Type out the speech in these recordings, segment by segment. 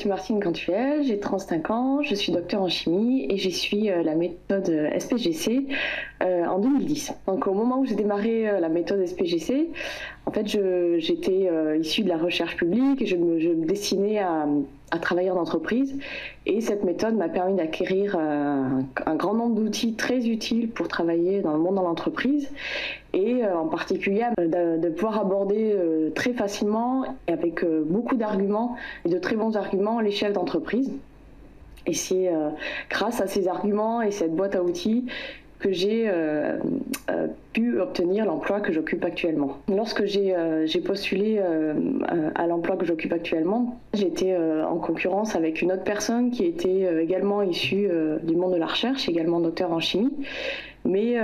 suis Martine Cantuel, j'ai 35 ans, je suis docteur en chimie et j'ai suivi la méthode SPGC en 2010. Donc au moment où j'ai démarré la méthode SPGC, en fait j'étais issue de la recherche publique et je me destinais à travailler en entreprise, et cette méthode m'a permis d'acquérir un grand nombre d'outils très utiles pour travailler dans le monde de l'entreprise, et en particulier de pouvoir aborder très facilement et avec beaucoup d'arguments, et de très bons arguments, les chefs d'entreprise. Et c'est grâce à ces arguments et cette boîte à outils que j'ai pu obtenir l'emploi que j'occupe actuellement. Lorsque j'ai postulé à l'emploi que j'occupe actuellement, j'étais en concurrence avec une autre personne qui était également issue du monde de la recherche, également docteur en chimie. Mais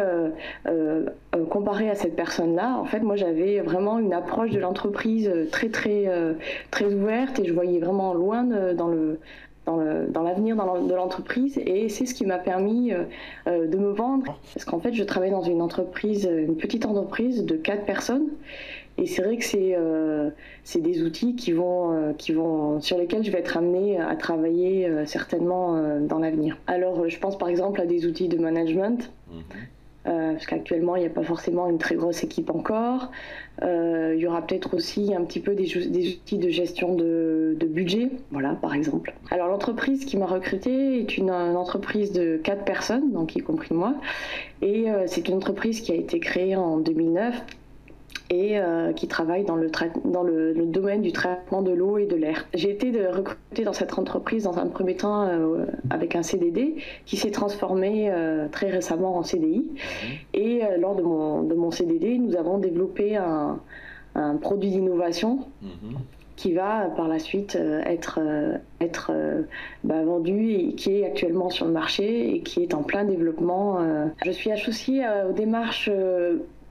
comparé à cette personne-là, en fait, moi j'avais vraiment une approche de l'entreprise très ouverte, et je voyais vraiment loin dans l'avenir de l'entreprise, et c'est ce qui m'a permis de me vendre, parce qu'en fait je travaille dans une petite entreprise de 4 personnes, et c'est vrai que c'est des outils sur lesquels je vais être amenée à travailler certainement dans l'avenir. Alors je pense par exemple à des outils de management. Parce qu'actuellement il n'y a pas forcément une très grosse équipe encore. Il y aura peut-être aussi un petit peu des outils de gestion de budget, voilà, par exemple. Alors l'entreprise qui m'a recrutée est une entreprise de 4 personnes, donc y compris moi, et c'est une entreprise qui a été créée en 2009 et qui travaille dans le domaine du traitement de l'eau et de l'air. J'ai été recrutée dans cette entreprise dans un premier temps avec un CDD qui s'est transformé très récemment en CDI. Et lors de mon CDD, nous avons développé un produit d'innovation qui va par la suite être vendu, et qui est actuellement sur le marché et qui est en plein développement. Je suis associée aux démarches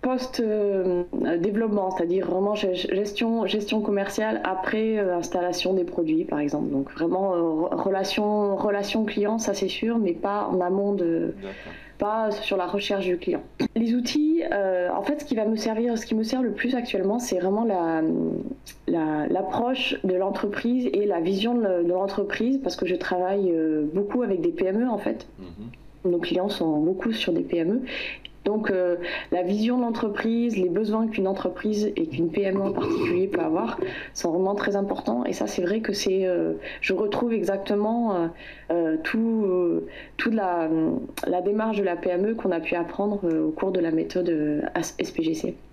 post-développement, c'est-à-dire vraiment gestion commerciale après installation des produits, par exemple. Donc vraiment relation client, ça c'est sûr, mais pas en amont pas sur la recherche du client. Les outils, en fait, ce qui me sert le plus actuellement, c'est vraiment l'approche de l'entreprise et la vision de l'entreprise, parce que je travaille beaucoup avec des PME, en fait. Nos clients sont beaucoup sur des PME. Donc la vision de l'entreprise, les besoins qu'une entreprise et qu'une PME en particulier peut avoir sont vraiment très importants. Et ça, c'est vrai que je retrouve exactement toute la démarche de la PME qu'on a pu apprendre au cours de la méthode SPGC.